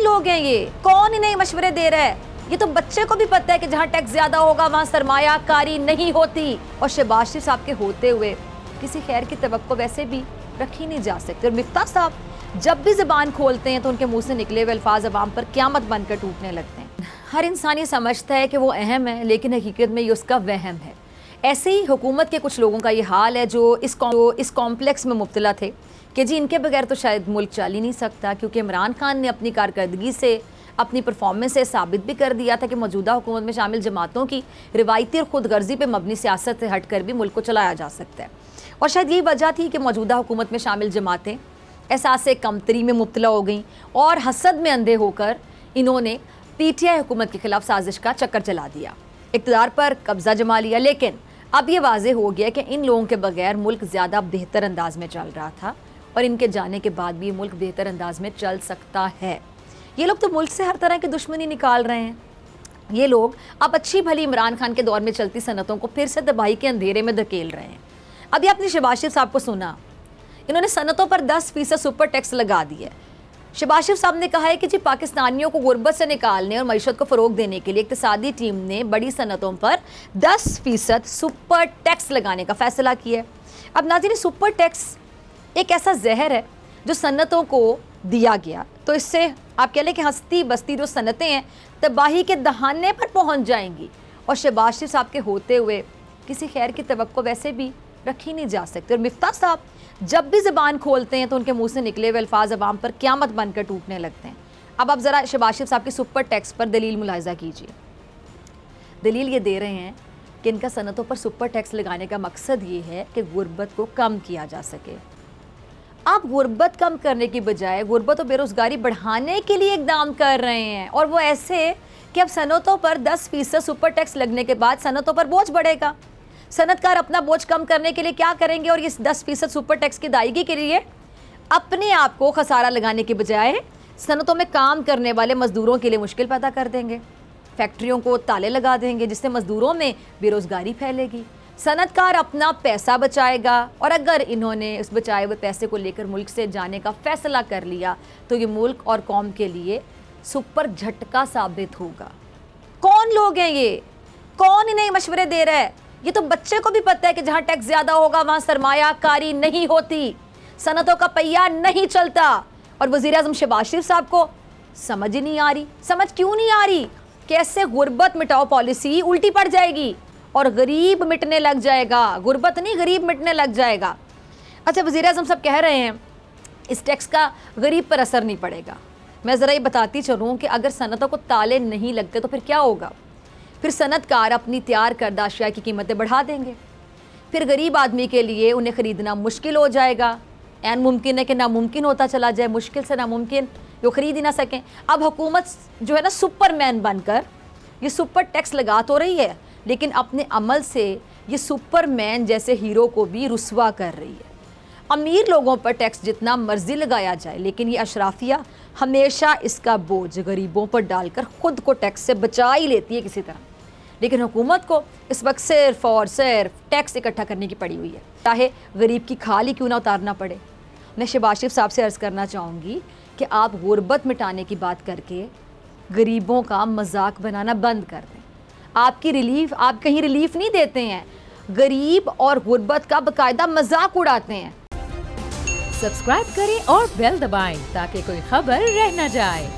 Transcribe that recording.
लोग हैं ये? कौन इन्हें मशवरे दे रहा है? ये तो बच्चे को भी पता है कि जहाँ टैक्स ज्यादा होगा वहाँ सरमायाकारी नहीं होती। और शहबाज शरीफ साहब के होते हुए किसी खैर की तवक्को वैसे भी रखी नहीं जा सकती। और मिफ्ताह साहब जब भी ज़बान खोलते हैं तो उनके मुंह से निकले हुए अल्फाज अवाम पर क़यामत बनकर टूटने लगते हैं। हर इंसान ये समझता है कि वो अहम है, लेकिन हकीकत में ये उसका वहम है। ऐसे ही हुकूमत के कुछ लोगों का ये हाल है जो इस कॉम्प्लेक्स में मुब्तला थे कि जी इनके बगैर तो शायद मुल्क चल ही नहीं सकता, क्योंकि इमरान खान ने अपनी कारकर्दगी से, अपनी परफॉर्मेंस से साबित भी कर दिया था कि मौजूदा हुकूमत में शामिल जमातों की रिवायती और खुद गर्जी पर मबनी सियासत से हट कर भी मुल्क को चलाया जा सकता है। और शायद यही वजह थी कि मौजूदा हुकूमत में शामिल जमातें एहसास कमतरी में मुब्तला हो गई और हसद में अंधे होकर इन्होंने PTI हुकूमत के खिलाफ साजिश का चक्कर चला दिया, इक़्तिदार पर कब्जा जमा लिया। लेकिन अब ये वाज़ेह हो गया कि इन लोगों के बगैर मुल्क ज़्यादा बेहतर अंदाज में चल रहा था और इनके जाने के बाद भी ये मुल्क बेहतर अंदाज में चल सकता है। ये लोग तो मुल्क से हर तरह की दुश्मनी निकाल रहे हैं। ये लोग अब अच्छी भली इमरान खान के दौर में चलती सनतों को फिर से तबाही के अंधेरे में धकेल रहे हैं। अभी आपने शहबाज शरीफ साहब को सुना, इन्होंने सनतों पर 10% सुपर टैक्स लगा दिया। शहबाज शरीफ साहब ने कहा है कि जी पाकिस्तानियों को गुर्बत से निकालने और मईशत को फ़रोग देने के लिए इक़्तिसादी टीम ने बड़ी सनतों पर 10% सुपर टैक्स लगाने का फ़ैसला किया है। अब नाज़रीन, सुपर टैक्स एक ऐसा जहर है जो सनतों को दिया गया, तो इससे आप कह लें कि हस्ती बस्ती जो सनतें हैं तबाही के दहाने पर पहुँच जाएंगी। और शहबाज शरीफ साहब के होते हुए किसी खैर की तवक्को वैसे भी रखी नहीं जा सकती। और मिफ्ताह साहब जब भी ज़बान खोलते हैं तो उनके मुंह से निकले हुए अल्फाज अवाम पर क़यामत बनकर टूटने लगते हैं। अब आप ज़रा शहबाज शरीफ साहब की सुपर टैक्स पर दलील मुलाहिज़ा कीजिए। दलील ये दे रहे हैं कि इनका सनतों पर सुपर टैक्स लगाने का मकसद ये है कि गुर्बत को कम किया जा सके। आप गुर्बत कम करने की बजाय गुर्बत और बेरोज़गारी बढ़ाने के लिए इक़दाम कर रहे हैं, और वो ऐसे कि अब सनतों पर 10% सुपर टैक्स लगने के बाद सनतों पर बोझ बढ़ेगा। सनतकार अपना बोझ कम करने के लिए क्या करेंगे, और इस 10% सुपर टैक्स की अदायगी के लिए अपने आप को खसारा लगाने के बजाय सनतों में काम करने वाले मज़दूरों के लिए मुश्किल पैदा कर देंगे। फैक्ट्रियों को ताले लगा देंगे जिससे मज़दूरों में बेरोज़गारी फैलेगी। सनतकार अपना पैसा बचाएगा, और अगर इन्होंने उस बचाए हुए पैसे को लेकर मुल्क से जाने का फ़ैसला कर लिया तो ये मुल्क और कौम के लिए सुपर झटका साबित होगा। कौन लोग हैं ये? कौन इन्हें मशवरे दे रहा है? ये तो बच्चे को भी पता है कि जहाँ टैक्स ज़्यादा होगा वहाँ सरमायाकारी नहीं होती, सनतों का पहिया नहीं चलता। और वज़ीर आज़म शहबाज शरीफ साहब को समझ ही नहीं आ रही। समझ क्यों नहीं आ रही? कैसे गुर्बत मिटाओ पॉलिसी उल्टी पड़ जाएगी और गरीब मिटने लग जाएगा। गुर्बत नहीं, गरीब मिटने लग जाएगा। अच्छा, वज़ीर आज़म साहब कह रहे हैं इस टैक्स का गरीब पर असर नहीं पड़ेगा। मैं ज़रा ये बताती चलूँ कि अगर सनतों को ताले नहीं लगते तो फिर क्या होगा? फिर सनतकार अपनी तैयार करदा अशिया की कीमतें बढ़ा देंगे। फिर गरीब आदमी के लिए उन्हें ख़रीदना मुश्किल हो जाएगा। ऐन मुमकिन है कि नामुमकिन होता चला जाए, मुश्किल से नामुमकिन, जो ख़रीद ही ना सकें। अब हुकूमत जो है ना सुपरमैन बनकर ये सुपर टैक्स लगा तो रही है, लेकिन अपने अमल से ये सुपरमैन जैसे हीरो को भी रुस्वा कर रही है। अमीर लोगों पर टैक्स जितना मर्जी लगाया जाए, लेकिन ये अशराफिया हमेशा इसका बोझ गरीबों पर डालकर ख़ुद को टैक्स से बचा ही लेती है किसी तरह। लेकिन हुकूमत को इस वक्त सिर्फ और सिर्फ टैक्स इकट्ठा करने की पड़ी हुई है, चाहे गरीब की खाल ही क्यों ना उतारना पड़े। मैं शहबाज शरीफ साहब से अर्ज़ करना चाहूँगी कि आप गुर्बत मिटाने की बात करके गरीबों का मजाक बनाना बंद कर दें। आप कहीं रिलीफ नहीं देते हैं, गरीब और गुर्बत का बाकायदा मजाक उड़ाते हैं। सब्सक्राइब करें और बेल दबाएं ताकि कोई खबर रह न जाए।